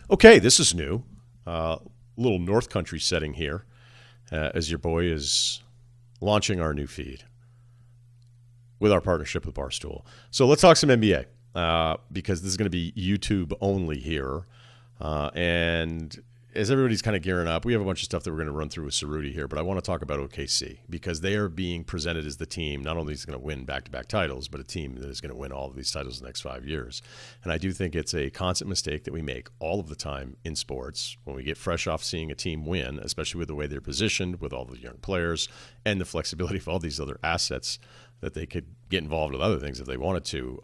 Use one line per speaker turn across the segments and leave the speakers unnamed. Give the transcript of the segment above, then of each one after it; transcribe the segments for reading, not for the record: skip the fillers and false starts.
Okay, this is new. Little North Country setting here as your boy is launching our new feed with our partnership with Barstool. So let's talk some NBA because this is going to be YouTube only here. And as everybody's kind of gearing up, we have a bunch of stuff that we're going to run through with Ceruti here, but I want to talk about OKC because they are being presented as the team, not only is going to win back-to-back titles, but a team that is going to win all of these titles in the next 5 years. And I do think it's a constant mistake that we make all of the time in sports when we get fresh off seeing a team win, especially with the way they're positioned, with all the young players and the flexibility of all these other assets that they could get involved with other things if they wanted to.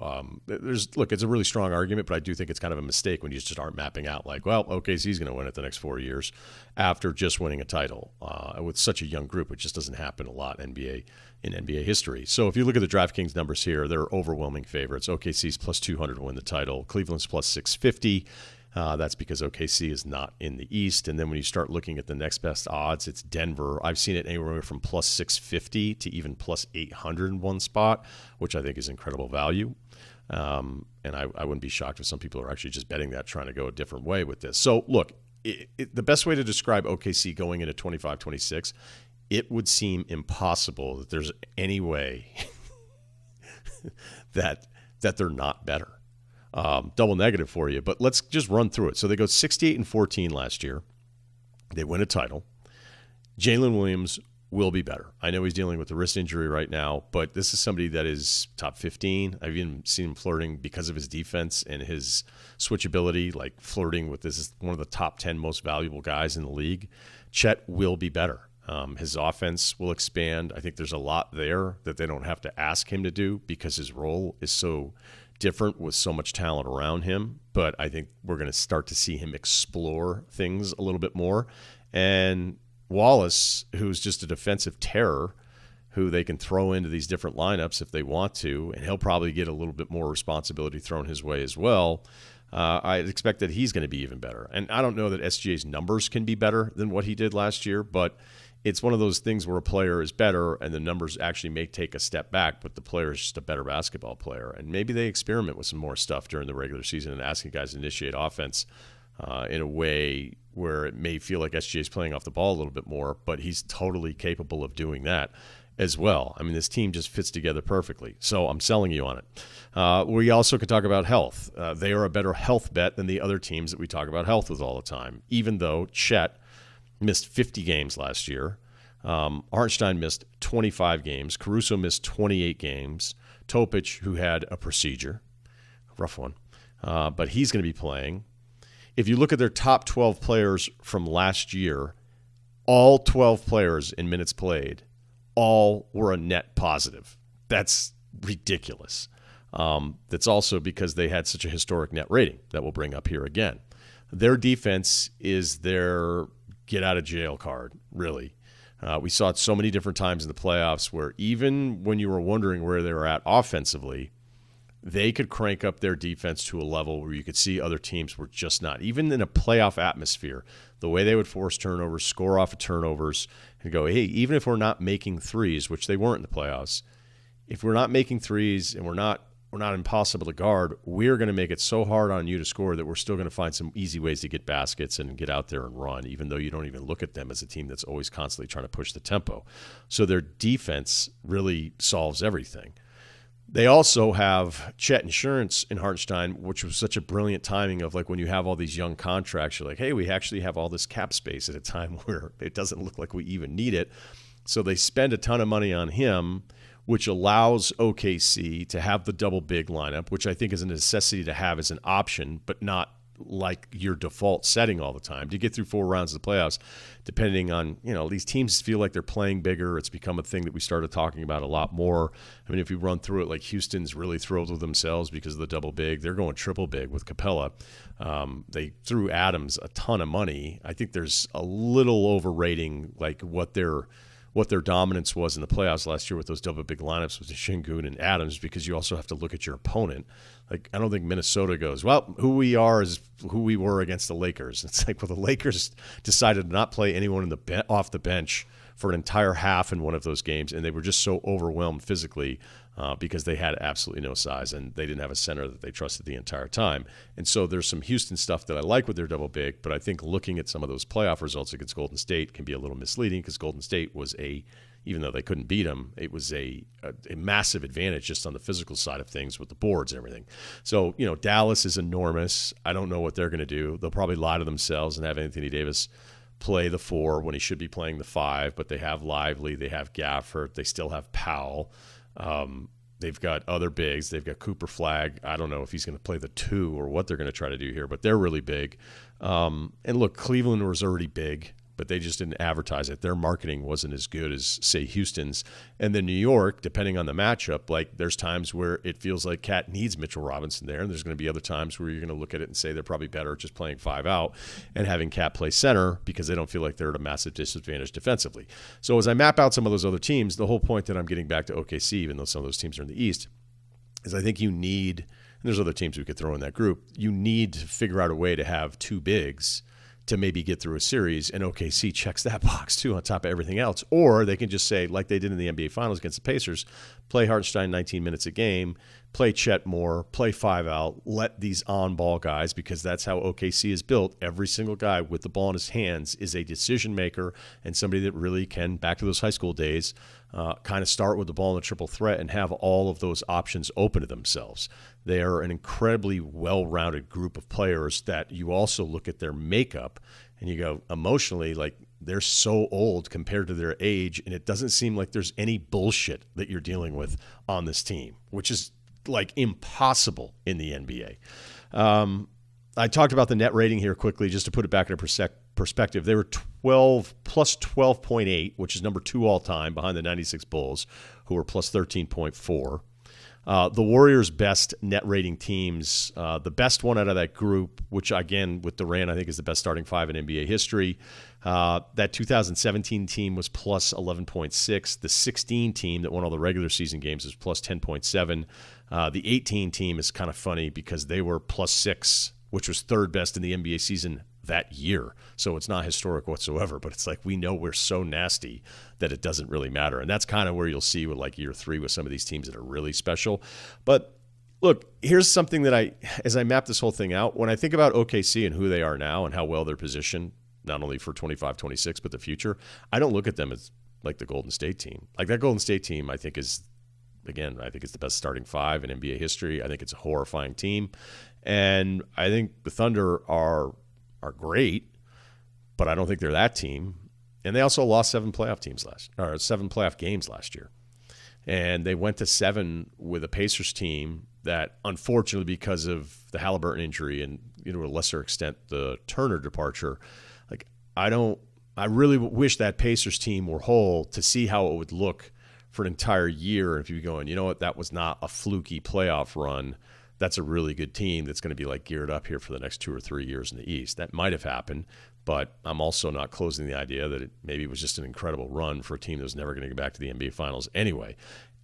It's a really strong argument, but I do think it's kind of a mistake when you just aren't mapping out like, well, OKC's going to win it the next 4 years after just winning a title with such a young group. It just doesn't happen a lot in NBA history. So if you look at the DraftKings numbers here, they're overwhelming favorites. OKC's plus 200 to win the title. Cleveland's plus 650. That's because OKC is not in the East. And then when you start looking at the next best odds, it's Denver. I've seen it anywhere from plus 650 to even plus 800 in one spot, which I think is incredible value. And I wouldn't be shocked if some people are actually just betting that, trying to go a different way with this. So, look, the best way to describe OKC going into 25-26, it would seem impossible that there's any way that they're not better. Double negative for you, but let's just run through it. So they go 68-14 last year. They win a title. Jalen Williams will be better. I know he's dealing with a wrist injury right now, but this is somebody that is top 15. I've even seen him flirting because of his defense and his switchability, like flirting with this is one of the top 10 most valuable guys in the league. Chet will be better. His offense will expand. I think there's a lot there that they don't have to ask him to do because his role is so different with so much talent around him, but I think we're going to start to see him explore things a little bit more. And Wallace, who's just a defensive terror, who they can throw into these different lineups if they want to, and he'll probably get a little bit more responsibility thrown his way as well. I expect that he's going to be even better. And I don't know that SGA's numbers can be better than what he did last year, but it's one of those things where a player is better and the numbers actually may take a step back, but the player is just a better basketball player. And maybe they experiment with some more stuff during the regular season and asking guys to initiate offense in a way where it may feel like SGA is playing off the ball a little bit more, but he's totally capable of doing that as well. I mean, this team just fits together perfectly. So I'm selling you on it. We also could talk about health. They are a better health bet than the other teams that we talk about health with all the time, even though Chet missed 50 games last year. Hartenstein missed 25 games. Caruso missed 28 games. Topic, who had a procedure, a rough one, but he's going to be playing. If you look at their top 12 players from last year, all 12 players in minutes played, all were a net positive. That's ridiculous. That's also because they had such a historic net rating that we'll bring up here again. Their defense is their get-out-of-jail card, really. We saw it so many different times in the playoffs where even when you were wondering where they were at offensively, they could crank up their defense to a level where you could see other teams were just not. Even in a playoff atmosphere, the way they would force turnovers, score off of turnovers, and go, hey, even if we're not making threes, which they weren't in the playoffs, if we're not making threes and we're not impossible to guard, we're going to make it so hard on you to score that we're still going to find some easy ways to get baskets and get out there and run, even though you don't even look at them as a team that's always constantly trying to push the tempo. So their defense really solves everything. They also have Chet Insurance in Hartenstein, which was such a brilliant timing of like when you have all these young contracts, you're like, hey, we actually have all this cap space at a time where it doesn't look like we even need it. So they spend a ton of money on him, which allows OKC to have the double big lineup, which I think is a necessity to have as an option, but not like your default setting all the time to get through 4 rounds of the playoffs, depending on, these teams feel like they're playing bigger. It's become a thing that we started talking about a lot more. I mean, if you run through it, like Houston's really thrilled with themselves because of the double big. They're going triple big with Capella. They threw Adams a ton of money. I think there's a little overrating like what their dominance was in the playoffs last year with those double big lineups with Şengün and Adams, because you also have to look at your opponent. Like, I don't think Minnesota goes, well, who we are is who we were against the Lakers. It's like, well, the Lakers decided to not play anyone off the bench for an entire half in one of those games, and they were just so overwhelmed physically because they had absolutely no size, and they didn't have a center that they trusted the entire time. And so there's some Houston stuff that I like with their double big, but I think looking at some of those playoff results against Golden State can be a little misleading because Golden State was even though they couldn't beat them, it was a massive advantage just on the physical side of things with the boards and everything. So, Dallas is enormous. I don't know what they're going to do. They'll probably lie to themselves and have Anthony Davis play the 4 when he should be playing the 5, but they have Lively, they have Gafford, they still have Powell. They've got other bigs. They've got Cooper Flagg. I don't know if he's going to play the 2 or what they're going to try to do here, but they're really big. And look, Cleveland was already big, but they just didn't advertise it. Their marketing wasn't as good as, say, Houston's. And then New York, depending on the matchup, like there's times where it feels like Cat needs Mitchell Robinson there, and there's going to be other times where you're going to look at it and say they're probably better just playing 5 out and having Cat play center because they don't feel like they're at a massive disadvantage defensively. So as I map out some of those other teams, the whole point that I'm getting back to OKC, even though some of those teams are in the East, is I think you need, and there's other teams we could throw in that group, you need to figure out a way to have 2 bigs to maybe get through a series, and OKC checks that box too on top of everything else. Or they can just say, like they did in the NBA Finals against the Pacers, play Hartenstein 19 minutes a game, play Chet more, play 5 out, let these on-ball guys, because that's how OKC is built. Every single guy with the ball in his hands is a decision maker and somebody that really can, back to those high school days, kind of start with the ball in a triple threat and have all of those options open to themselves. They are an incredibly well-rounded group of players that you also look at their makeup and you go, emotionally, like they're so old compared to their age, and it doesn't seem like there's any bullshit that you're dealing with on this team, which is like impossible in the NBA. I talked about the net rating here quickly just to put it back in perspective. They were 12 plus 12.8, which is number 2 all time behind the 96 Bulls, who were plus 13.4. The Warriors' best net rating teams, the best one out of that group, which again with Durant I think is the best starting 5 in NBA history. That 2017 team was plus 11.6. The 16 team that won all the regular season games is plus 10.7. The 18 team is kind of funny because they were plus 6, which was 3rd best in the NBA season that year. So it's not historic whatsoever, but it's like we know we're so nasty that it doesn't really matter. And that's kind of where you'll see with like year 3 with some of these teams that are really special. But look, here's something that as I map this whole thing out, when I think about OKC and who they are now and how well they're positioned, not only for 25-26, but the future, I don't look at them as like the Golden State team. Like that Golden State team, I think it's the best starting 5 in NBA history. I think it's a horrifying team. And I think the Thunder are great, but I don't think they're that team. And they also lost 7 playoff games last year. And they went to 7 with a Pacers team that, unfortunately, because of the Halliburton injury and to a lesser extent the Turner departure, like I really wish that Pacers team were whole to see how it would look for an entire year. And if you're going, you know what, that was not a fluky playoff run. That's a really good team that's going to be like geared up here for the next 2 or 3 years in the East. That might have happened, but I'm also not closing the idea that it maybe was just an incredible run for a team that was never going to get back to the NBA Finals anyway.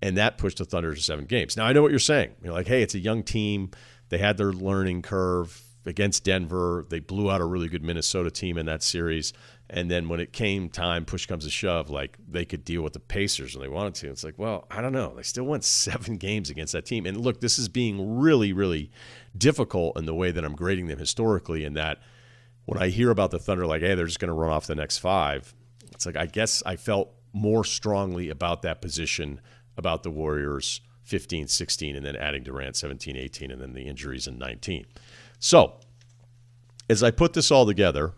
And that pushed the Thunder to 7 games. Now, I know what you're saying. You're like, hey, it's a young team. They had their learning curve against Denver. They blew out a really good Minnesota team in that series. And then when it came time, push comes to shove, like they could deal with the Pacers when they wanted to. It's like, well, I don't know. They still went 7 games against that team. And look, this is being really, really difficult in the way that I'm grading them historically, in that when I hear about the Thunder, like, hey, they're just going to run off the next 5, it's like I guess I felt more strongly about that position, about the Warriors 15, 16, and then adding Durant 17, 18, and then the injuries in 19. So as I put this all together,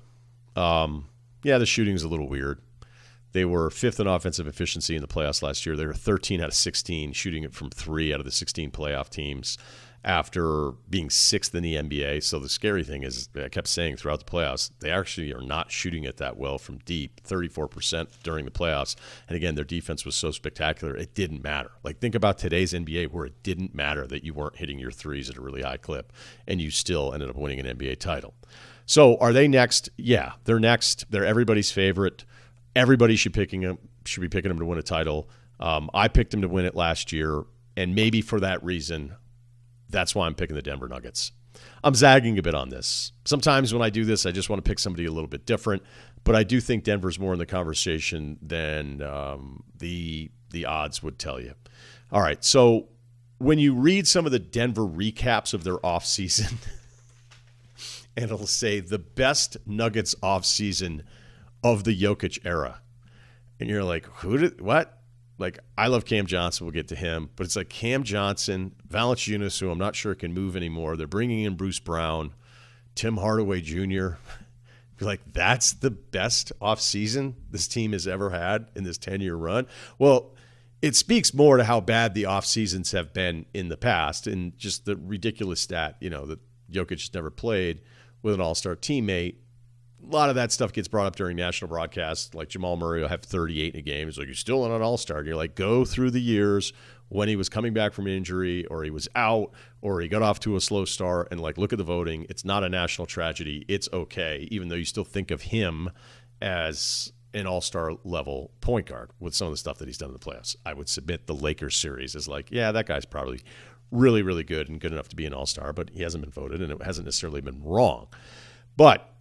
the shooting's a little weird. They were 5th in offensive efficiency in the playoffs last year. They were 13 out of 16, shooting it from 3 out of the 16 playoff teams after being 6th in the NBA. So the scary thing is, I kept saying throughout the playoffs, they actually are not shooting it that well from deep, 34% during the playoffs. And again, their defense was so spectacular, it didn't matter. Like, think about today's NBA where it didn't matter that you weren't hitting your threes at a really high clip, and you still ended up winning an NBA title. So are they next? Yeah, they're next. They're everybody's favorite. Everybody should be picking them to win a title. I picked them to win it last year, and maybe for that reason, That's why I'm picking the Denver Nuggets. I'm zagging a bit on this. Sometimes when I do this, I just want to pick somebody a little bit different, but I do think Denver's more in the conversation than the odds would tell you. All right, so when you read some of the Denver recaps of their offseason, and it'll say the best Nuggets offseason of the Jokic era, and you're like, what? Like, I love Cam Johnson. We'll get to him. But it's like Cam Johnson, Valanciunas, who I'm not sure can move anymore. They're bringing in Bruce Brown, Tim Hardaway Jr. You're like, that's the best offseason this team has ever had in this 10-year run? Well, it speaks more to how bad the offseasons have been in the past and just the ridiculous stat, that Jokic has never played with an all-star teammate. A lot of that stuff gets brought up during national broadcasts. Like Jamal Murray will have 38 in a game. He's like, you're still on an all-star. And you're like, go through the years when he was coming back from injury or he was out or he got off to a slow start and look at the voting. It's not a national tragedy. It's okay, even though you still think of him as an all-star level point guard with some of the stuff that he's done in the playoffs. I would submit the Lakers series as that guy's probably really, really good and good enough to be an all-star, but he hasn't been voted and it hasn't necessarily been wrong. But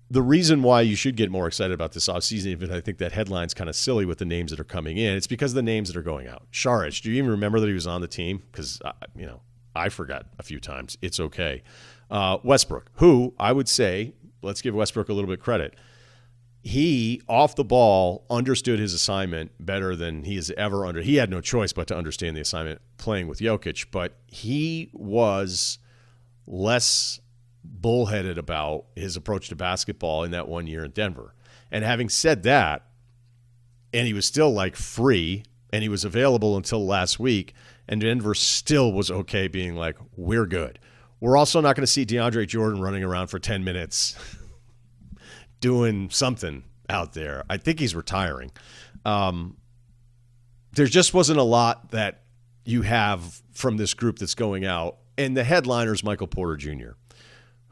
the reason why you should get more excited about this offseason, even I think that headline's kind of silly with the names that are coming in, it's because of the names that are going out. Šarić, do you even remember that he was on the team? Because, I forgot a few times. It's okay. Westbrook, who I would say, let's give Westbrook a little bit of credit. He, off the ball, understood his assignment better than he has ever under. He had no choice but to understand the assignment playing with Jokic, but he was less bullheaded about his approach to basketball in that 1 year in Denver. And having said that, and he was still free and he was available until last week, and Denver still was okay being we're good. We're also not going to see DeAndre Jordan running around for 10 minutes doing something out there. I think he's retiring. There just wasn't a lot that you have from this group that's going out. And the headliner is Michael Porter Jr.,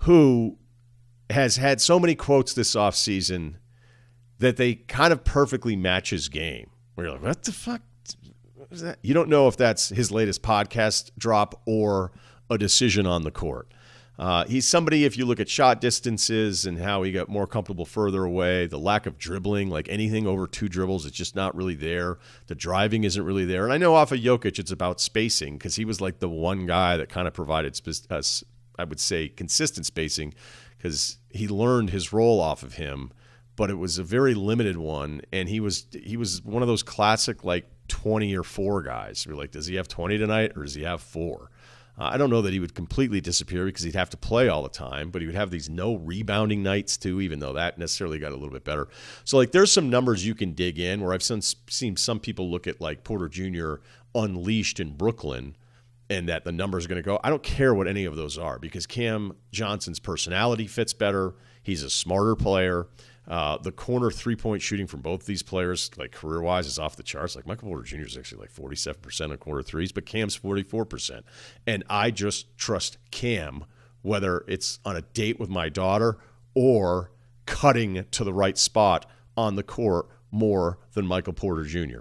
who has had so many quotes this offseason that they kind of perfectly match his game. Where you're like, what the fuck is that? You don't know if that's his latest podcast drop or a decision on the court. He's somebody, if you look at shot distances and how he got more comfortable further away, the lack of dribbling, anything over 2 dribbles, it's just not really there. The driving isn't really there. And I know off of Jokic, it's about spacing because he was the one guy that kind of provided I would say consistent spacing because he learned his role off of him, but it was a very limited one. And he was one of those classic 20 or 4 guys. We're does he have 20 tonight or does he have 4? I don't know that he would completely disappear because he'd have to play all the time, but he would have these no rebounding nights too, even though that necessarily got a little bit better. So there's some numbers you can dig in where I've seen some people look at Porter Jr. unleashed in Brooklyn and that the number is going to go. I don't care what any of those are because Cam Johnson's personality fits better. He's a smarter player. The corner three-point shooting from both these players, career-wise, is off the charts. Michael Porter Jr. is actually 47% on corner threes, but Cam's 44%. And I just trust Cam, whether it's on a date with my daughter or cutting to the right spot on the court more than Michael Porter Jr.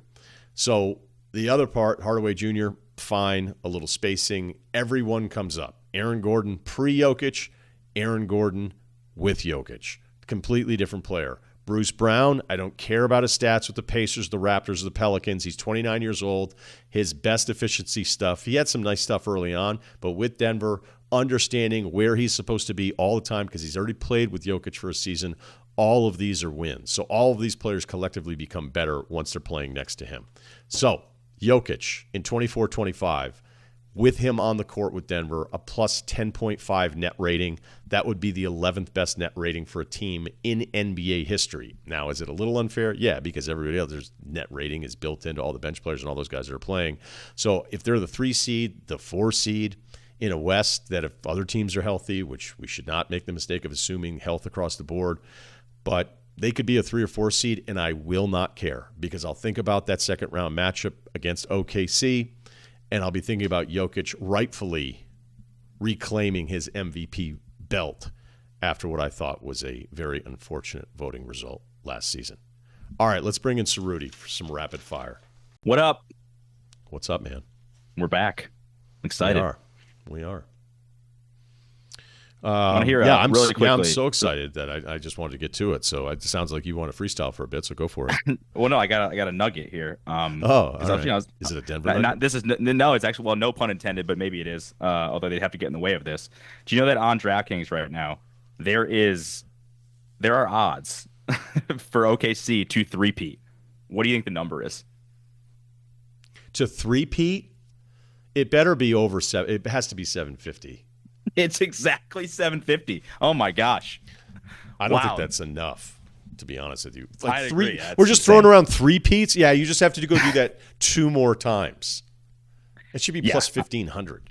So the other part, Hardaway Jr., fine, a little spacing. Everyone comes up. Aaron Gordon pre-Jokic, Aaron Gordon with Jokic. Completely different player. Bruce Brown, I don't care about his stats with the Pacers, the Raptors, the Pelicans. He's 29 years old. His best efficiency stuff. He had some nice stuff early on, but with Denver, understanding where he's supposed to be all the time because he's already played with Jokic for a season, all of these are wins. So all of these players collectively become better once they're playing next to him. So Jokic in 24-25, with him on the court with Denver, a plus 10.5 net rating. That would be the 11th best net rating for a team in NBA history. Now, is it a little unfair? Yeah, because everybody else's net rating is built into all the bench players and all those guys that are playing. So if they're the 3 seed, the 4 seed in a West, that if other teams are healthy, which we should not make the mistake of assuming health across the board, but they could be a 3 or 4 seed, and I will not care because I'll think about that second round matchup against OKC, and I'll be thinking about Jokic rightfully reclaiming his MVP belt after what I thought was a very unfortunate voting result last season. All right, let's bring in Ceruti for some rapid fire.
What up?
What's up, man?
We're back. I'm excited.
We are.
I want to hear really quickly.
Yeah, I'm so excited that I just wanted to get to it. So it sounds like you want to freestyle for a bit, so go for it.
Well, no, I got a nugget here.
All right. Is it a Denver nugget?
No, it's actually, well, no pun intended, but maybe it is, although they'd have to get in the way of this. Do you know that on DraftKings right now, there are odds for OKC to three-peat? What do you think the number is?
To three-peat? It better be over 7. It has to be 750.
It's exactly 750. Oh my gosh!
I don't think that's enough, to be honest with you. Like
I agree. Yeah,
we're just throwing around three-peats. Yeah, you just have to go do that 2 more times. It should be plus 1,500.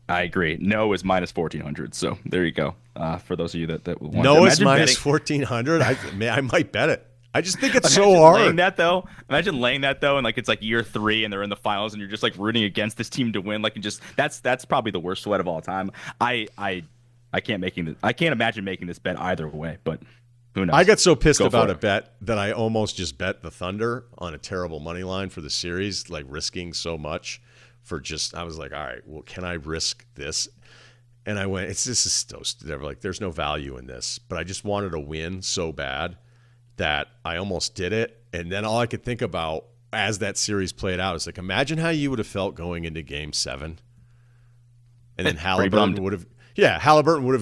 I agree. No is minus 1,400. So there you go. For those of you that want
no is minus 1,400. I might bet it. I just think it's so hard.
Imagine laying that though, and like it's like year 3, and they're in the finals, and you're just like rooting against this team to win. Like, and just that's probably the worst sweat of all time. I can't imagine making this bet either way, but who knows?
I got so pissed about a bet that I almost just bet the Thunder on a terrible money line for the series, like risking so much for just. I was like, all right, well, can I risk this? And I went, this is so. They're like, there's no value in this, but I just wanted to win so bad that I almost did it. And then all I could think about as that series played out is like, imagine how you would have felt going into Game 7. And then Halliburton would have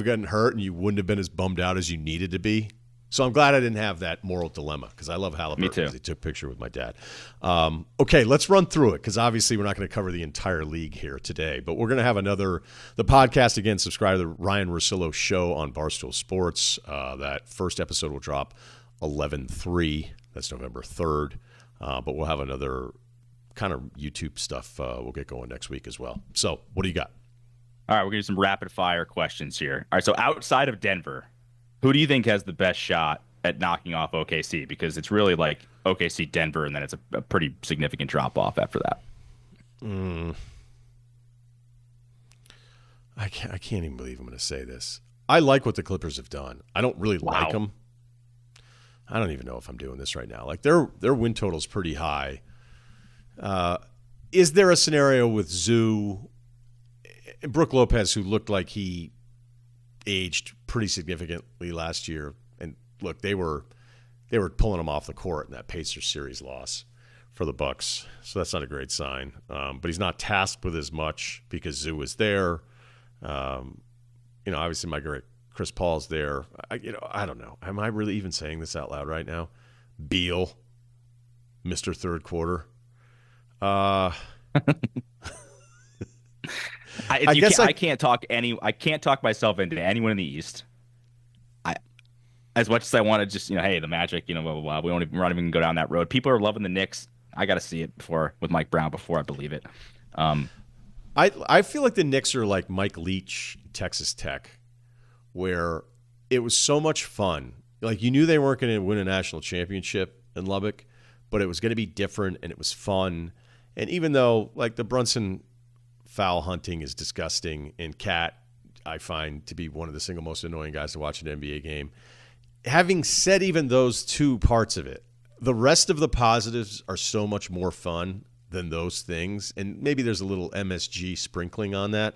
gotten hurt, and you wouldn't have been as bummed out as you needed to be. So I'm glad I didn't have that moral dilemma, because I love Halliburton because he took a picture with my dad. Okay, let's run through it, because obviously we're not going to cover the entire league here today, but we're going to have the podcast again. Subscribe to the Ryen Russillo Show on Barstool Sports. That first episode will drop 11/3. That's November 3rd. But we'll have another kind of YouTube stuff we'll get going next week as well. So what do you got?
All right, we're going to do some rapid fire questions here. All right, so outside of Denver, who do you think has the best shot at knocking off OKC? Because it's really like OKC, Denver, and then it's a pretty significant drop off after that.
I can't even believe I'm going to say this. I like what the Clippers have done. I don't really like them. I don't even know if I'm doing this right now. Like their win total's pretty high. Is there a scenario with Zoo and Brook Lopez, who looked like he aged pretty significantly last year? And look, they were pulling him off the court in that Pacers series loss for the Bucks. So that's not a great sign. But he's not tasked with as much because Zoo was there. Obviously my great Chris Paul's there. I don't know. Am I really even saying this out loud right now? Beal, Mr. Third Quarter. I
can't talk myself into anyone in the East. As much as I want to just, hey, the Magic, blah, blah, blah. We're not even go down that road. People are loving the Knicks. I got to see it with Mike Brown before I believe it.
I feel like the Knicks are like Mike Leach, Texas Tech, where it was so much fun. Like, you knew they weren't going to win a national championship in Lubbock, but it was going to be different, and it was fun. And even though, like, the Brunson foul hunting is disgusting, and Cat I find to be one of the single most annoying guys to watch an NBA game, having said even those 2 parts of it, the rest of the positives are so much more fun than those things. And maybe there's a little MSG sprinkling on that.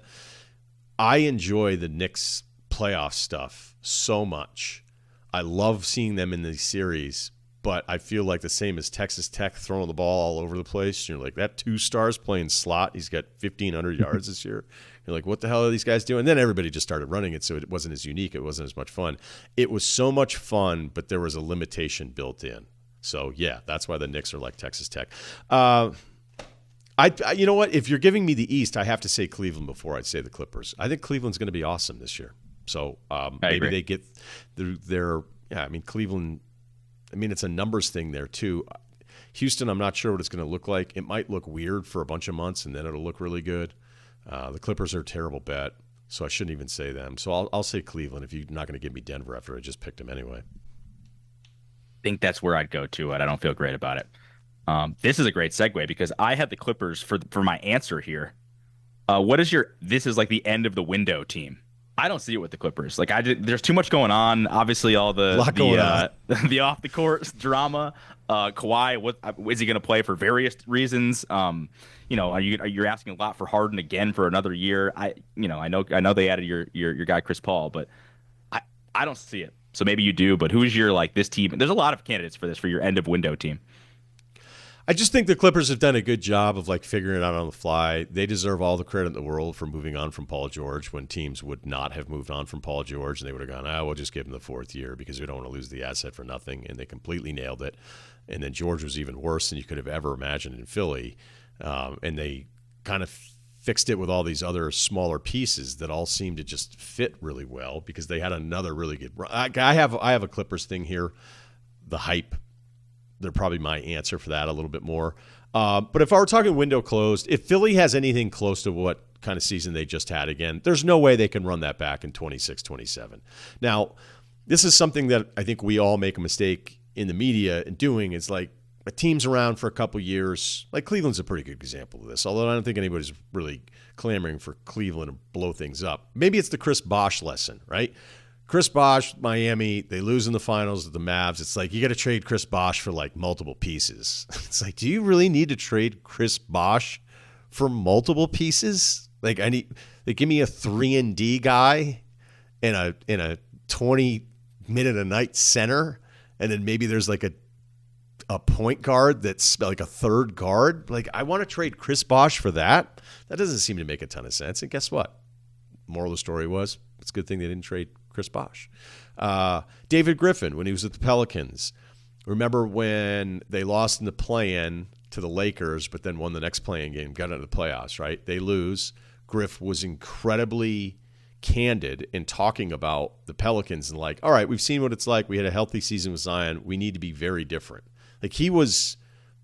I enjoy the Knicks playoff stuff so much. I love seeing them in these series, but I feel like the same as Texas Tech throwing the ball all over the place. You're like, that 2 stars playing slot, he's got 1,500 yards this year. You're like, what the hell are these guys doing? And then everybody just started running it, so it wasn't as unique. It wasn't as much fun. It was so much fun, but there was a limitation built in. So, yeah, that's why the Knicks are like Texas Tech. You know what? If you're giving me the East, I have to say Cleveland before I'd say the Clippers. I think Cleveland's going to be awesome this year. So maybe they get their Cleveland, it's a numbers thing there too. Houston, I'm not sure what it's going to look like. It might look weird for a bunch of months, and then it'll look really good. The Clippers are a terrible bet, so I shouldn't even say them. So I'll say Cleveland if you're not going to give me Denver after I just picked them anyway.
I think that's where I'd go to it. I don't feel great about it. This is a great segue because I had the Clippers for my answer here. What is this is like the end of the window team. I don't see it with the Clippers. There's too much going on. Obviously, all the off the court drama. Kawhi, what is he going to play for various reasons? You're asking a lot for Harden again for another year. I know they added your guy Chris Paul, but I don't see it. So maybe you do, but who's your this team? There's a lot of candidates for this for your end of window team.
I just think the Clippers have done a good job of figuring it out on the fly. They deserve all the credit in the world for moving on from Paul George when teams would not have moved on from Paul George, and they would have gone, we'll just give him the 4th year because we don't want to lose the asset for nothing, and they completely nailed it. And then George was even worse than you could have ever imagined in Philly, and they kind of fixed it with all these other smaller pieces that all seemed to just fit really well because they had another really good run. I have a Clippers thing here, the hype. They're probably my answer for that a little bit more. But if I were talking window closed, if Philly has anything close to what kind of season they just had again, there's no way they can run that back in 26, 27. Now, this is something that I think we all make a mistake in the media in doing. It's a team's around for a couple years. Cleveland's a pretty good example of this, although I don't think anybody's really clamoring for Cleveland to blow things up. Maybe it's the Chris Bosh lesson, right? Chris Bosh, Miami, they lose in the finals of the Mavs. It's you got to trade Chris Bosh for multiple pieces. It's do you really need to trade Chris Bosh for multiple pieces? They give me a 3-and-D guy and a 20-minute-a-night center, and then maybe there's a point guard that's a third guard. I want to trade Chris Bosh for that. That doesn't seem to make a ton of sense. And guess what? Moral of the story was it's a good thing they didn't trade Chris Bosh. David Griffin, when he was at the Pelicans, remember when they lost in the play-in to the Lakers, but then won the next play-in game, got into the playoffs, right? They lose. Griff was incredibly candid in talking about the Pelicans and all right, we've seen what it's like. We had a healthy season with Zion. We need to be very different. He was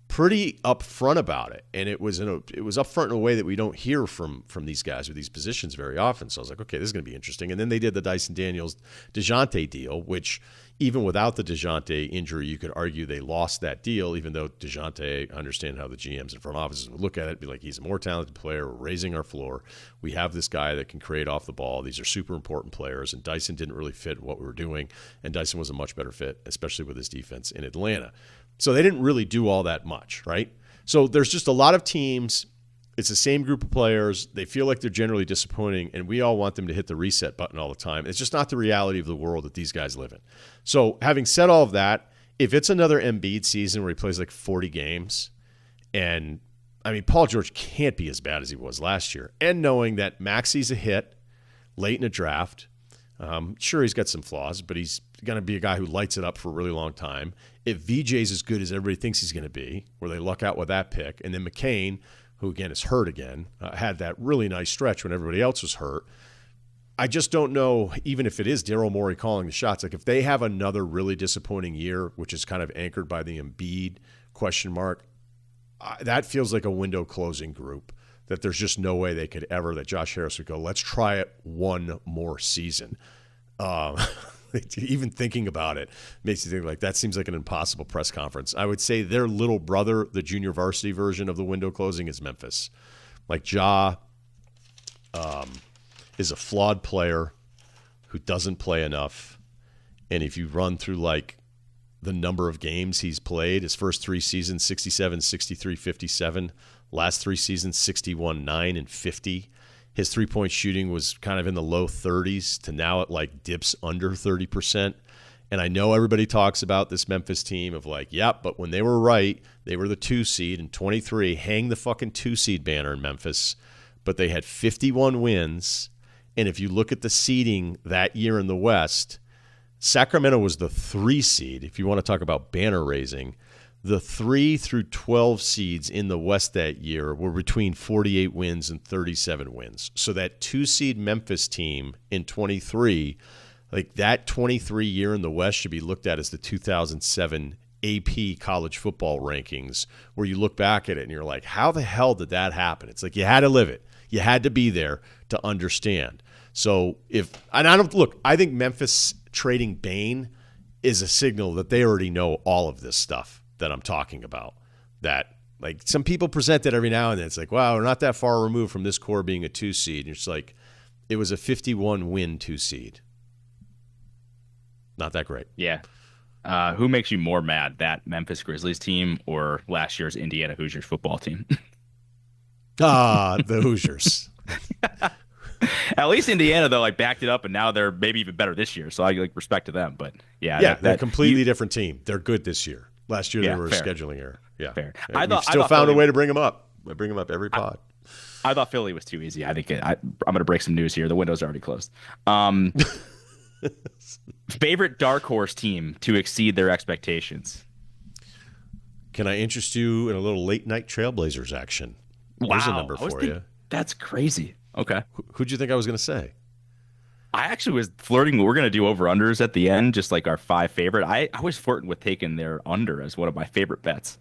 pretty upfront about it, and it was upfront in a way that we don't hear from these guys with these positions very often. So I was okay, this is going to be interesting. And then they did the Dyson Daniels DeJounte deal, which even without the DeJounte injury, you could argue they lost that deal, even though DeJounte, I understand how the GMs and front offices would look at it, be he's a more talented player. We're raising our floor. We have this guy that can create off the ball. These are super important players, and Dyson didn't really fit what we were doing, and Dyson was a much better fit, especially with his defense in Atlanta. So they didn't really do all that much, right? So there's just a lot of teams. It's the same group of players. They feel like they're generally disappointing, and we all want them to hit the reset button all the time. It's just not the reality of the world that these guys live in. So having said all of that, if it's another Embiid season where he plays 40 games, and, Paul George can't be as bad as he was last year, and knowing that Maxi's a hit late in a draft, sure, he's got some flaws, but he's going to be a guy who lights it up for a really long time. If VJ's as good as everybody thinks he's going to be, where they luck out with that pick, and then McCain, who again is hurt again, had that really nice stretch when everybody else was hurt. I just don't know, even if it is Daryl Morey calling the shots, if they have another really disappointing year, which is kind of anchored by the Embiid question mark, that feels like a window closing group. That there's just no way they could ever, that Josh Harris would go, let's try it one more season. Even thinking about it makes you think that seems like an impossible press conference. I would say their little brother, the junior varsity version of the window closing, is Memphis. Ja is a flawed player who doesn't play enough. And if you run through the number of games he's played, his first 3 seasons, 67, 63, 57. Last 3 seasons, 61, 9, and 50. His three-point shooting was kind of in the low 30s to now it dips under 30%. And I know everybody talks about this Memphis team of yep, but when they were right, they were the 2 seed in 23. Hang the fucking 2 seed banner in Memphis. But they had 51 wins. And if you look at the seeding that year in the West, Sacramento was the 3 seed. If you want to talk about banner raising, the 3 through 12 seeds in the West that year were between 48 wins and 37 wins. So that 2 seed Memphis team in 23, that 23 year in the West should be looked at as the 2007 AP college football rankings, where you look back at it and you're how the hell did that happen? It's you had to live it. You had to be there to understand. So I think Memphis trading Bane is a signal that they already know all of this stuff that I'm talking about. That some people present it every now and then. It's wow, we're not that far removed from this core being a 2 seed. And it's it was a 51 win 2 seed. Not that great.
Yeah. Who makes you more mad, that Memphis Grizzlies team or last year's Indiana Hoosiers football team?
The Hoosiers.
At least Indiana, though, like backed it up, and now they're maybe even better this year. So I like respect to them. But
yeah, they're a completely different team. They're good this year. Last year they were
fair.
A scheduling error. Yeah,
fair.
Yeah, I still found a way to bring them up. I bring them up every pod.
I thought Philly was too easy. I think I'm going to break some news here. The window's already closed. Favorite dark horse team to exceed their expectations?
Can I interest you in a little late night Trailblazers action?
Wow.
Here's a number for you.
That's crazy. Okay.
Who'd you think I was going to say?
I actually was flirting. We're going to do over-unders at the end, just like our 5 favorite. I was flirting with taking their under as one of my favorite bets.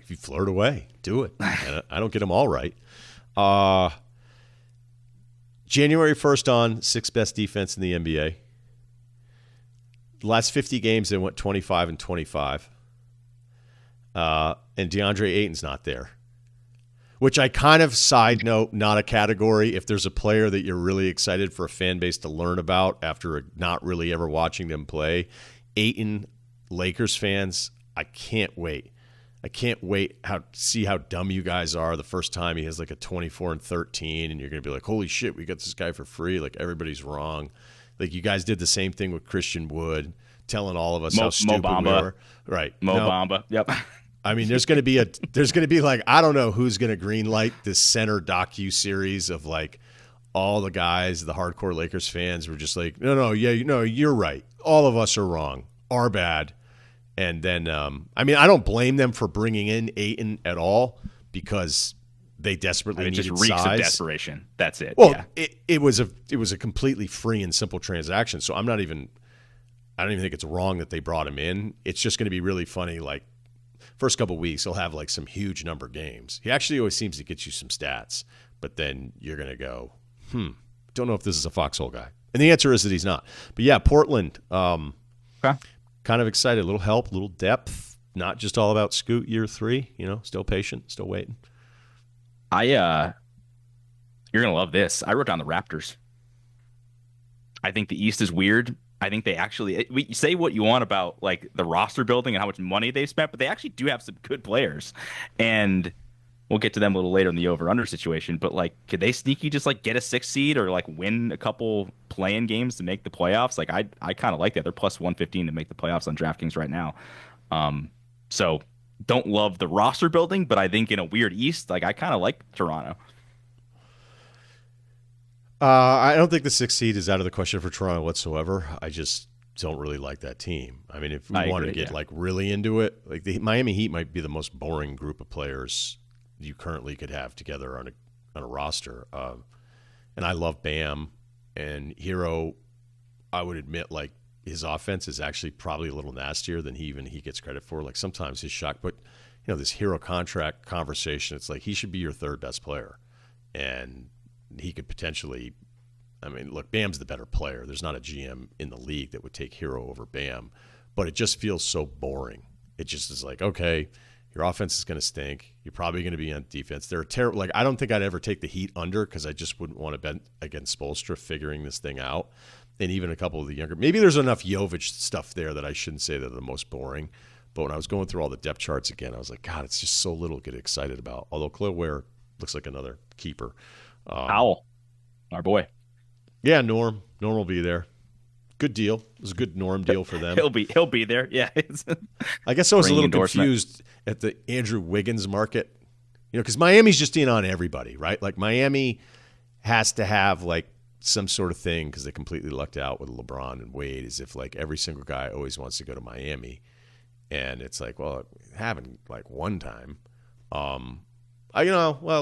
If you flirt away, do it. I don't get them all right. January 1st on, 6th best defense in the NBA. The last 50 games, they went 25-25. And DeAndre Ayton's not there. Which I kind of, side note, not a category. If there's a player that you're really excited for a fan base to learn about after not really ever watching them play, Ayton, Lakers fans, I can't wait. I can't wait to see how dumb you guys are the first time he has like a 24-13, and you're going to be like, holy shit, we got this guy for free. Like, everybody's wrong. Like, you guys did the same thing with Christian Wood, telling all of us how stupid we were. Right.
Bamba. Yep.
I mean, there's going to be like, I don't know who's going to greenlight this center docu-series of like all the guys, the hardcore Lakers fans were just like, no, you're right. All of us are wrong. Our bad. And then, I mean, I don't blame them for bringing in Ayton at all because they desperately needed size.
It just reeks of desperation. That's it.
Well,
yeah.
it was a completely free and simple transaction. So I don't even think it's wrong that they brought him in. It's just going to be really funny. Like, first couple of weeks, he'll have like some huge number game. He actually always seems to get you some stats, but then you're going to go, don't know if this is a foxhole guy. And the answer is that he's not. But yeah, Portland.
Okay.
Kind of excited. A little help, a little depth. Not just all about Scoot year 3. Still patient, still waiting.
You're gonna love this. I wrote down the Raptors. I think the East is weird. I think they actually. We say what you want about like the roster building and how much money they spent, but they actually do have some good players, and we'll get to them a little later in the over/under situation. But like, could they sneaky just like get a 6 seed or like win a couple play-in games to make the playoffs? Like, I kind of like that. They're plus 115 to make the playoffs on DraftKings right now. So don't love the roster building, but I think in a weird East, like I kind of like Toronto.
I don't think the 6th seed is out of the question for Toronto whatsoever. I just don't really like that team. I mean, if we want to get like really into it, like the Miami Heat might be the most boring group of players you currently could have together on a roster. And I love Bam and Hero. I would admit, like, his offense is actually probably a little nastier than he gets credit for. Like, sometimes his shot, but this Hero contract conversation, it's like he should be your 3rd best player, and he could potentially. I mean, look, Bam's the better player. There's not a GM in the league that would take Hero over Bam, but it just feels so boring. It just is like, okay, your offense is going to stink. You're probably going to be on defense. They're terrible. Like, I don't think I'd ever take the Heat under because I just wouldn't want to bet against Spoelstra figuring this thing out. And even a couple of the younger, maybe there's enough Jovic stuff there that I shouldn't say they're the most boring. But when I was going through all the depth charts again, I was like, God, it's just so little to get excited about. Although Chloe Ware looks like another keeper.
Powell, our boy.
Yeah, Norm will be there. Good deal. It was a good Norm deal for them.
He'll be there. Yeah.
I guess I was a little confused at the Andrew Wiggins market. Because Miami's just in on everybody, right? Like, Miami has to have like some sort of thing because they completely lucked out with LeBron and Wade, as if like every single guy always wants to go to Miami. And it's like, well, it happened like one time. Well,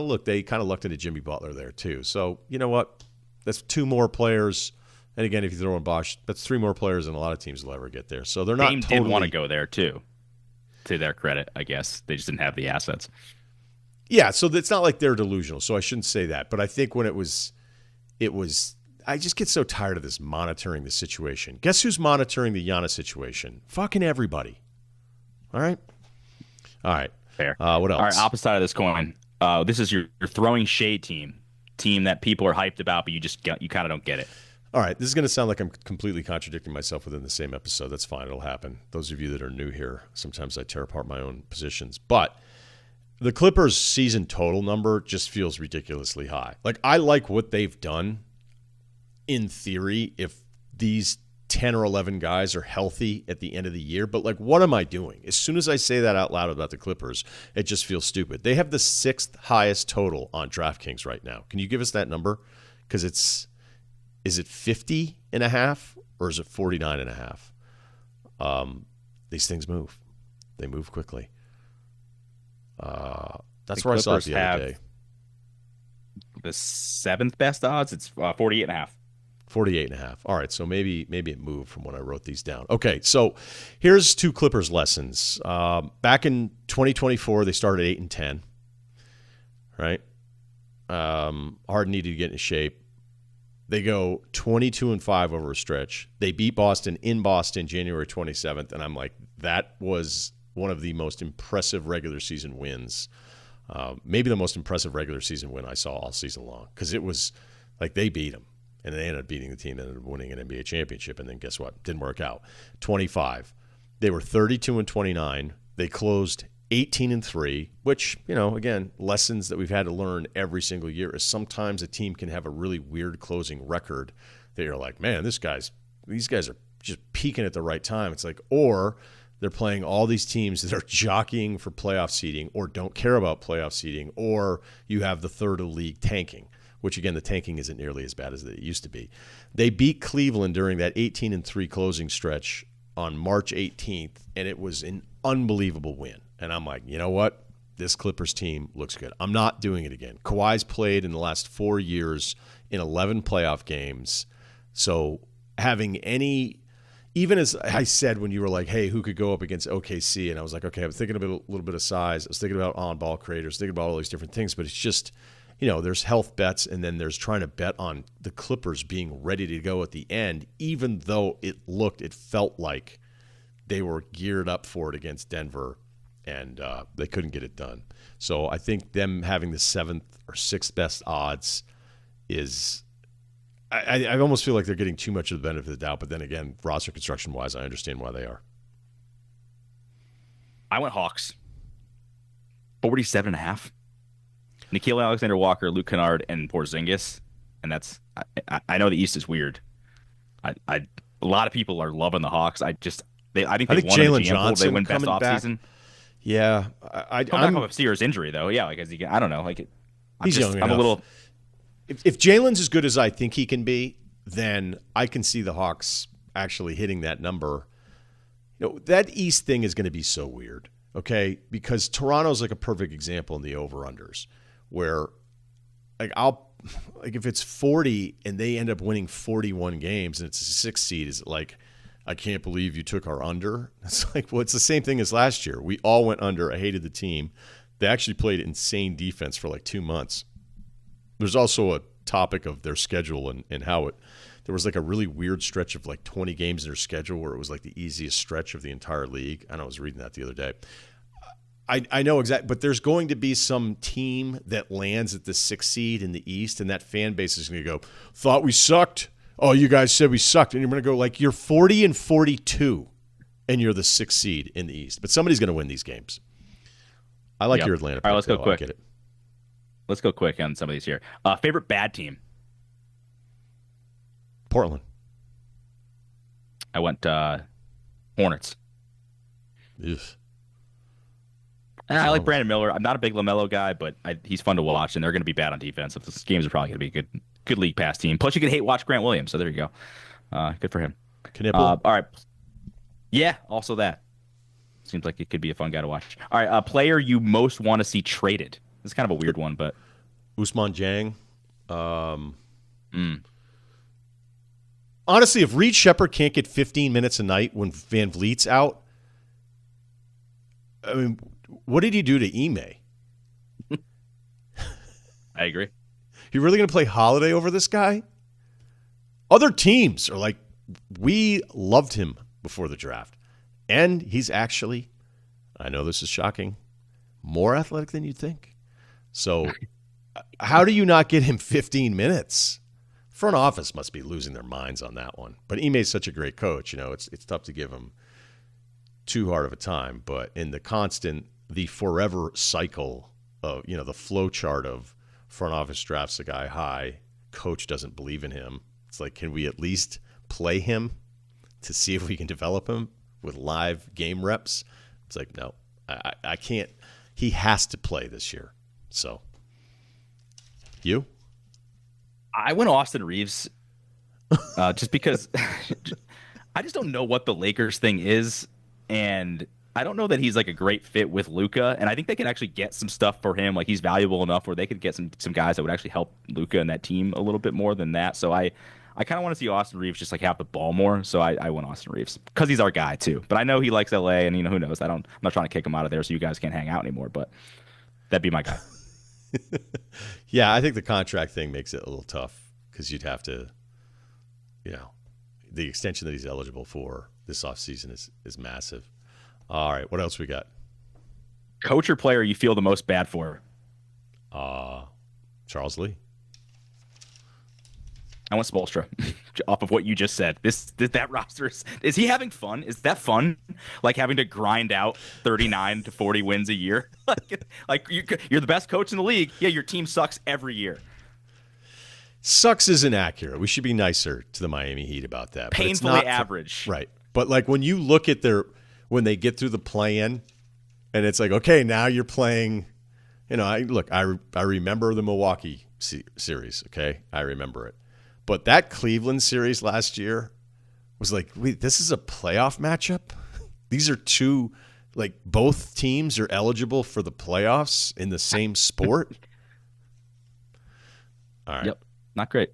look, they kind of lucked into Jimmy Butler there too. So you know what? That's 2 more players. And again, if you throw in Bosch, that's 3 more players than a lot of teams will ever get there. So they're not
Dame
totally...
did want to go there too. To their credit, I guess. They just didn't have the assets.
Yeah, so it's not like they're delusional. So I shouldn't say that. But I think when it was I just get so tired of this monitoring the situation. Guess who's monitoring the Giannis situation? Fucking everybody. All right?
Fair.
What else?
All right, opposite side of this coin. This is your throwing shade team that people are hyped about, but you kind of don't get it.
All right, this is going to sound like I'm completely contradicting myself within the same episode. That's fine. It'll happen. Those of you that are new here, sometimes I tear apart my own positions. But the Clippers' season total number just feels ridiculously high. Like, I like what they've done in theory if these 10 or 11 guys are healthy at the end of the year. But, like, what am I doing? As soon as I say that out loud about the Clippers, it just feels stupid. They have the 6th highest total on DraftKings right now. Can you give us that number? Because is it 50.5 or is it 49.5? These things move. They move quickly. That's where I saw it the other day.
The 7th best odds, it's 48.5.
48.5. All right, so maybe it moved from when I wrote these down. Okay, so here's 2 Clippers lessons. Back in 2024, they started 8-10. Right? Harden needed to get into shape. They go 22-5 over a stretch. They beat Boston in Boston January 27th, and I'm like, that was one of the most impressive regular season wins. Maybe the most impressive regular season win I saw all season long, because it was like they beat them, and they ended up beating the team that ended up winning an NBA championship, and then guess what? Didn't work out. 25. They were 32-29. They closed 18-3, which, again, lessons that we've had to learn every single year is sometimes a team can have a really weird closing record that you're like, man, these guys are just peaking at the right time. It's like, or they're playing all these teams that are jockeying for playoff seeding or don't care about playoff seeding, or you have the third of the league tanking, which, again, the tanking isn't nearly as bad as it used to be. They beat Cleveland during that 18-3 closing stretch on March 18th, and it was an unbelievable win. And I'm like, you know what? This Clippers team looks good. I'm not doing it again. Kawhi's played in the last 4 years in 11 playoff games. So having any, even as I said when you were like, hey, who could go up against OKC? And I was like, okay, I'm thinking about a little bit of size. I was thinking about on-ball creators, thinking about all these different things. But it's just, there's health bets, and then there's trying to bet on the Clippers being ready to go at the end, even though it felt like they were geared up for it against Denver. And they couldn't get it done. So I think them having the 7th or 6th best odds is – I almost feel like they're getting too much of the benefit of the doubt. But then again, roster construction-wise, I understand why they are.
I went Hawks. 47.5. Nickeil Alexander-Walker, Luke Kennard, and Porzingis. And that's – I know the East is weird. A lot of people are loving the Hawks. I think they won
Jalen
the
Johnson
they win best offseason.
Yeah,
I'm back off of Sears' injury though. Yeah, like I don't know.
He's young enough.
I'm a little.
If Jalen's as good as I think he can be, then I can see the Hawks actually hitting that number. That East thing is going to be so weird, okay? Because Toronto's like a perfect example in the over-unders, where if it's 40 and they end up winning 41 games and it's a 6th seed, is it like, I can't believe you took our under? It's like, well, it's the same thing as last year. We all went under. I hated the team. They actually played insane defense for like 2 months. There's also a topic of their schedule and how there was like a really weird stretch of like 20 games in their schedule where it was like the easiest stretch of the entire league. I was reading that the other day. I know exactly, but there's going to be some team that lands at the 6th seed in the East, and that fan base is going to go, thought we sucked. Oh, you guys said we sucked. And you're going to go like, you're 40-42, and you're the 6th seed in the East. But somebody's going to win these games. I like your Atlanta pick.
All right, let's go quick.
I get it.
Let's go quick on some of these here. Favorite bad team?
Portland.
I went Hornets.
Ugh.
And I like Brandon Miller. I'm not a big LaMelo guy, but he's fun to watch, and they're going to be bad on defense. This games are probably going to be a good league pass team. Plus, you can hate watch Grant Williams, so there you go. Good for him.
Knipple.
All right. Yeah, also that. Seems like it could be a fun guy to watch. All right, player you most want to see traded. This is kind of a weird one, but
Ousmane Dieng. Honestly, if Reed Shepherd can't get 15 minutes a night when Van Vliet's out, I mean, what did he do to Ime?
I agree.
You really going to play Holiday over this guy? Other teams are like, we loved him before the draft. And he's actually, I know this is shocking, more athletic than you'd think. So how do you not get him 15 minutes? front office must be losing their minds on that one. But Ime's such a great coach. It's tough to give him too hard of a time. But in the forever cycle of, the flow chart of front office drafts a guy high, coach doesn't believe in him. It's like, can we at least play him to see if we can develop him with live game reps? It's like, no, I can't. He has to play this year. So, you?
I went Austin Reeves just because I just don't know what the Lakers thing is. And I don't know that he's like a great fit with Luka. And I think they can actually get some stuff for him. Like, he's valuable enough where they could get some guys that would actually help Luka and that team a little bit more than that. So I kind of want to see Austin Reeves just like have the ball more. So I went Austin Reeves because he's our guy too. But I know he likes LA, and who knows? I'm not trying to kick him out of there so you guys can't hang out anymore. But that'd be my guy.
Yeah, I think the contract thing makes it a little tough because you'd have to, the extension that he's eligible for this offseason is massive. All right, what else we got?
Coach or player you feel the most bad for?
Charles Lee.
I want Spoelstra off of what you just said. That roster is he having fun? Is that fun? Like having to grind out 39 to 40 wins a year? like you're the best coach in the league. Yeah, your team sucks every year.
Sucks is inaccurate. We should be nicer to the Miami Heat about that.
Painfully average.
Right. But like when you look at when they get through the play-in and it's like, okay, now you're playing, I remember the Milwaukee series, okay? I remember it. But that Cleveland series last year was like, wait, this is a playoff matchup? These are two, like, both teams are eligible for the playoffs in the same sport? All right.
Yep. Not great.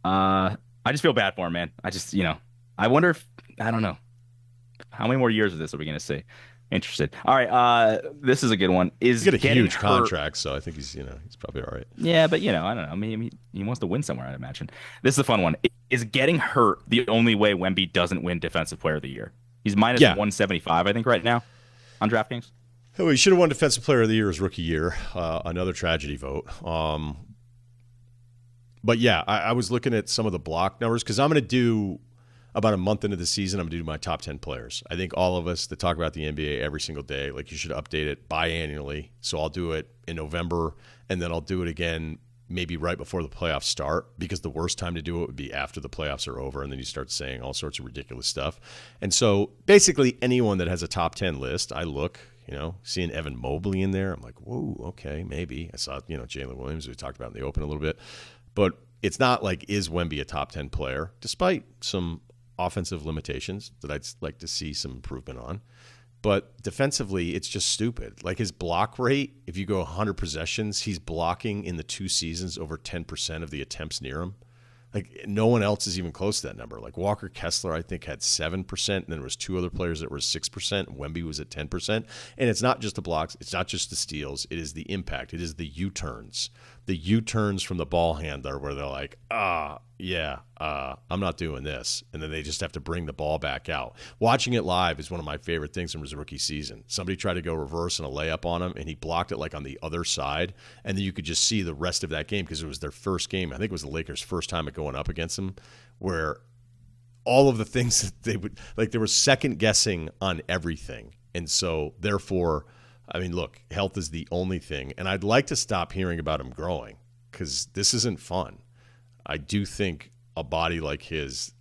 I just feel bad for him, man. I just, I wonder if, I don't know. How many more years of this are we going to see? Interested. All right. This is a good one.
He's got a huge contract, so I think he's probably all right.
Yeah, but I don't know. I mean, he wants to win somewhere, I'd imagine. This is a fun one. Is getting hurt the only way Wemby doesn't win Defensive Player of the Year? He's minus 175, I think, right now on DraftKings.
Oh, he should have won Defensive Player of the Year his rookie year. Another tragedy vote. But yeah, I was looking at some of the block numbers because I'm going to do. About a month into the season, I'm going to do my top 10 players. I think all of us that talk about the NBA every single day, like, you should update it biannually. So I'll do it in November, and then I'll do it again maybe right before the playoffs start, because the worst time to do it would be after the playoffs are over, and then you start saying all sorts of ridiculous stuff. And so basically anyone that has a top 10 list, I look, seeing Evan Mobley in there, I'm like, whoa, okay, maybe. I saw, Jalen Williams, we talked about in the open a little bit. But it's not like, is Wemby a top 10 player, despite some offensive limitations that I'd like to see some improvement on. But defensively, it's just stupid. Like, his block rate, if you go 100 possessions, he's blocking in the 2 seasons over 10% of the attempts near him. Like, no one else is even close to that number. Like, Walker Kessler, I think, had 7%, and then there was 2 other players that were 6%, and Wemby was at 10%. And it's not just the blocks. It's not just the steals. It is the impact. It is the U-turns. The U-turns from the ball handler where they're like, I'm not doing this. And then they just have to bring the ball back out. Watching it live is one of my favorite things from his rookie season. Somebody tried to go reverse and a layup on him, and he blocked it like on the other side. And then you could just see the rest of that game because it was their first game. I think it was the Lakers' first time at going up against him, where all of the things that they would, like, they were second guessing on everything. And so, therefore, I mean, look, health is the only thing. And I'd like to stop hearing about him growing because this isn't fun. I do think a body like his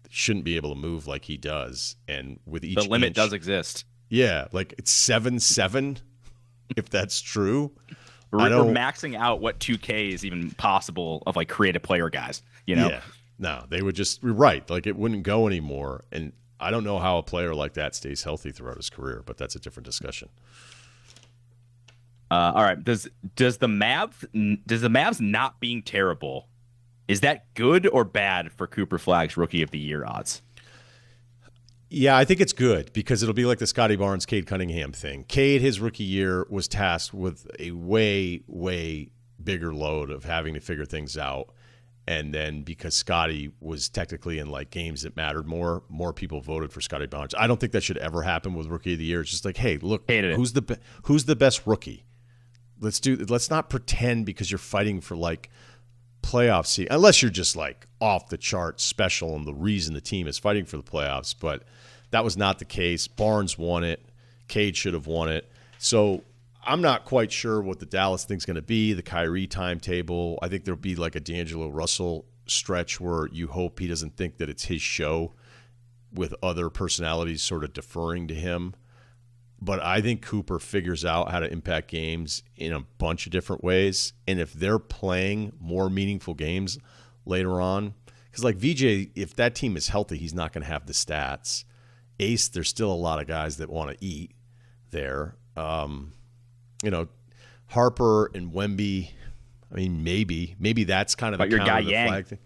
shouldn't be able to move like he does. And with each
the limit
inch,
does exist.
Yeah, like it's 7'7", if that's true.
We're maxing out what 2K is even possible of, like, creative player guys,
Yeah, no, they would just, you're right. Like, it wouldn't go anymore. And I don't know how a player like that stays healthy throughout his career, but that's a different discussion.
All right. Does the Mavs not being terrible, is that good or bad for Cooper Flagg's Rookie of the Year odds?
Yeah, I think it's good because it'll be like the Scotty Barnes, Cade Cunningham thing. Cade, his rookie year, was tasked with a way, way bigger load of having to figure things out. And then because Scotty was technically in, like, games that mattered more people voted for Scotty Barnes. I don't think that should ever happen with Rookie of the Year. It's just like, hey, look, who's the best rookie? Let's not pretend because you're fighting for, like, playoff seed, unless you're just like off the chart special and the reason the team is fighting for the playoffs. But that was not the case. Barnes won it. Cade should have won it. So I'm not quite sure what the Dallas thing's going to be, the Kyrie timetable. I think there'll be like a D'Angelo Russell stretch where you hope he doesn't think that it's his show with other personalities sort of deferring to him. But I think Cooper figures out how to impact games in a bunch of different ways. And if they're playing more meaningful games later on, because like VJ, if that team is healthy, he's not going to have the stats. Ace, there's still a lot of guys that want to eat there. Harper and Wemby, I mean, maybe that's kind of the
your guy
the
Yang.
Flagg thing.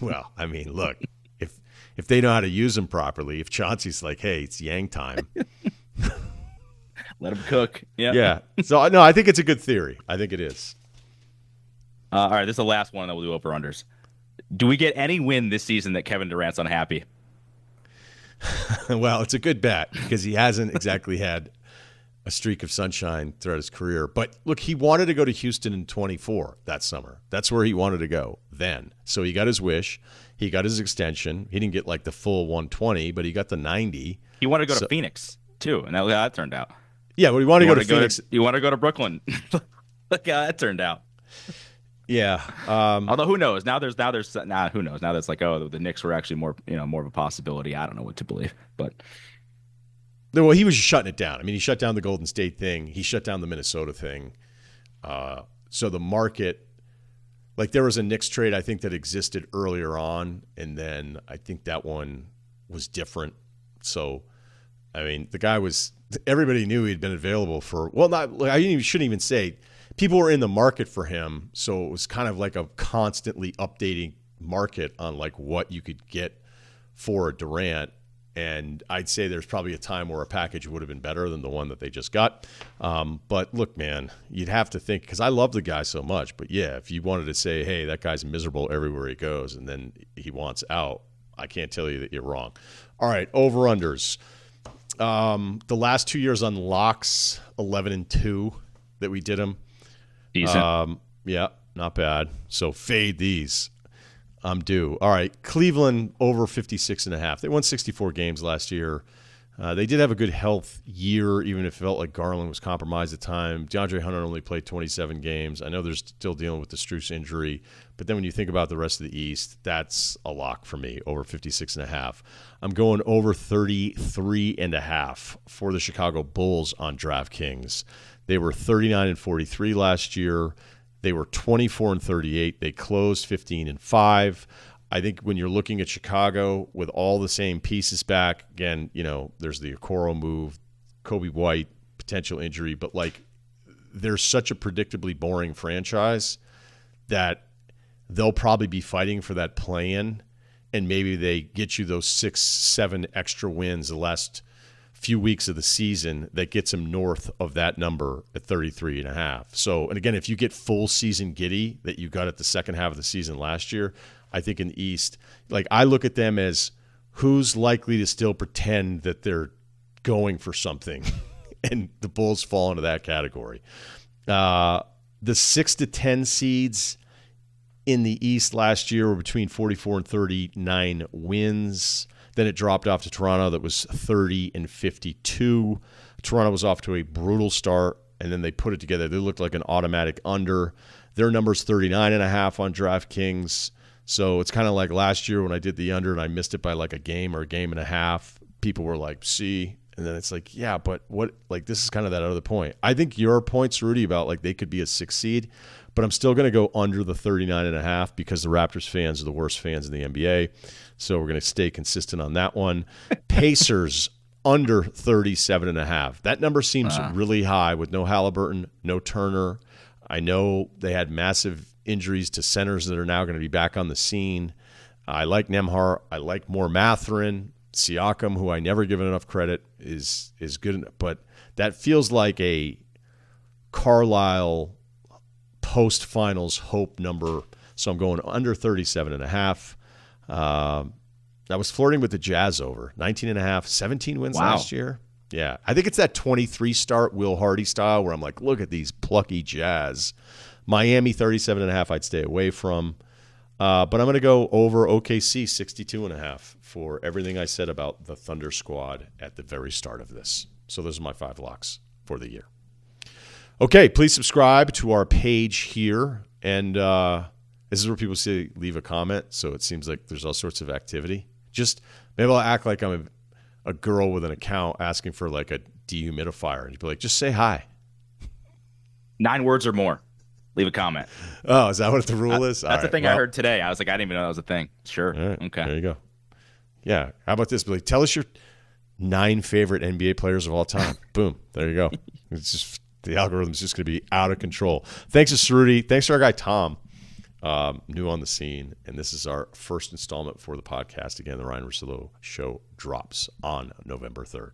Well, I mean, look, if they know how to use him properly, if Chauncey's like, hey, it's Yang time.
Let him cook. Yeah.
Yeah. So, no, I think it's a good theory. I think it is.
All right, this is the last one that we'll do over-unders. Do we get any win this season that Kevin Durant's unhappy?
Well, it's a good bet because he hasn't exactly had a streak of sunshine throughout his career. But, look, he wanted to go to Houston in 24 that summer. That's where he wanted to go then. So he got his wish. He got his extension. He didn't get like the full 120, but he got the 90.
He wanted to go to Phoenix, too, and that's how that turned out.
Yeah, but he wanted to go to Phoenix.
You want to go to Brooklyn. Look how that turned out.
Yeah.
Although who knows? Who knows? Now that's like, oh, the Knicks were actually more of a possibility. I don't know what to believe, but
well, he was shutting it down. I mean, he shut down the Golden State thing. He shut down the Minnesota thing. So the market, like there was a Knicks trade I think that existed earlier on, and then I think that one was different. So, I mean, the guy was. Everybody knew he'd been available for. Well, not. Shouldn't even say. People were in the market for him, so it was kind of like a constantly updating market on like what you could get for Durant. And I'd say there's probably a time where a package would have been better than the one that they just got. But look, man, you'd have to think, because I love the guy so much. But yeah, if you wanted to say, hey, that guy's miserable everywhere he goes, and then he wants out, I can't tell you that you're wrong. All right, over-unders. The last 2 years on locks, 11-2 that we did them.
Decent.
Yeah, not bad. So fade these. I'm due. All right, Cleveland over 56.5. They won 64 games last year. They did have a good health year, even if it felt like Garland was compromised at the time. DeAndre Hunter only played 27 games. I know they're still dealing with the Strus injury, but then when you think about the rest of the East, that's a lock for me, over 56.5. I'm going over 33.5 for the Chicago Bulls on DraftKings. They were 39-43 last year. They were 24-38. They closed 15-5. I think when you're looking at Chicago with all the same pieces back, again, there's the Okoro move, Kobe White, potential injury, but like they're such a predictably boring franchise that they'll probably be fighting for that play-in, and maybe they get you those 6-7 extra wins the last few weeks of the season that gets them north of that number at 33.5. So, and again, if you get full season Giddey that you got at the second half of the season last year, I think in the East, like I look at them as who's likely to still pretend that they're going for something, and the Bulls fall into that category. The 6 to 10 seeds in the East last year were between 44 and 39 wins. Then it dropped off to Toronto that was 30-52. Toronto was off to a brutal start, and then they put it together. They looked like an automatic under. Their number's 39.5 on DraftKings. So it's kind of like last year when I did the under and I missed it by like a game or a game and a half. People were like, see? And then it's like, yeah, but what? Like this is kind of that other point. I think your point's, Rudy, about like they could be a 6 seed, but I'm still going to go under the 39.5 because the Raptors fans are the worst fans in the NBA. So we're going to stay consistent on that one. Pacers under 37.5. That number seems really high with no Halliburton, no Turner. I know they had massive injuries to centers that are now going to be back on the scene. I like Nembhard. I like more Mathurin. Siakam, who I never given enough credit, is good. But that feels like a Carlisle post-finals hope number. So I'm going under 37.5. I was flirting with the Jazz over 19.5, 17 wins last year. Yeah, I think it's that 23 start Will Hardy style where I'm like, look at these plucky Jazz Miami 37.5 I'd stay away from. But I'm going to go over OKC 62.5 for everything I said about the Thunder squad at the very start of this. So those are my 5 locks for the year. Okay, please subscribe to our page here. And this is where people say leave a comment. So it seems like there's all sorts of activity. Just maybe I'll act like I'm a girl with an account asking for like a dehumidifier. And you'd be like, just say hi.
9 words or more. Leave a comment.
Oh, is that what the rule is?
That's the thing I heard today. I was like, I didn't even know that was a thing. Sure.
Right,
okay.
There you go. Yeah. How about this, Billy? Tell us your 9 favorite NBA players of all time. Boom. There you go. It's just the algorithm's just going to be out of control. Thanks to Ceruti. Thanks to our guy Tom, new on the scene. And this is our first installment for the podcast. Again, the Ryen Russillo show drops on November 3rd.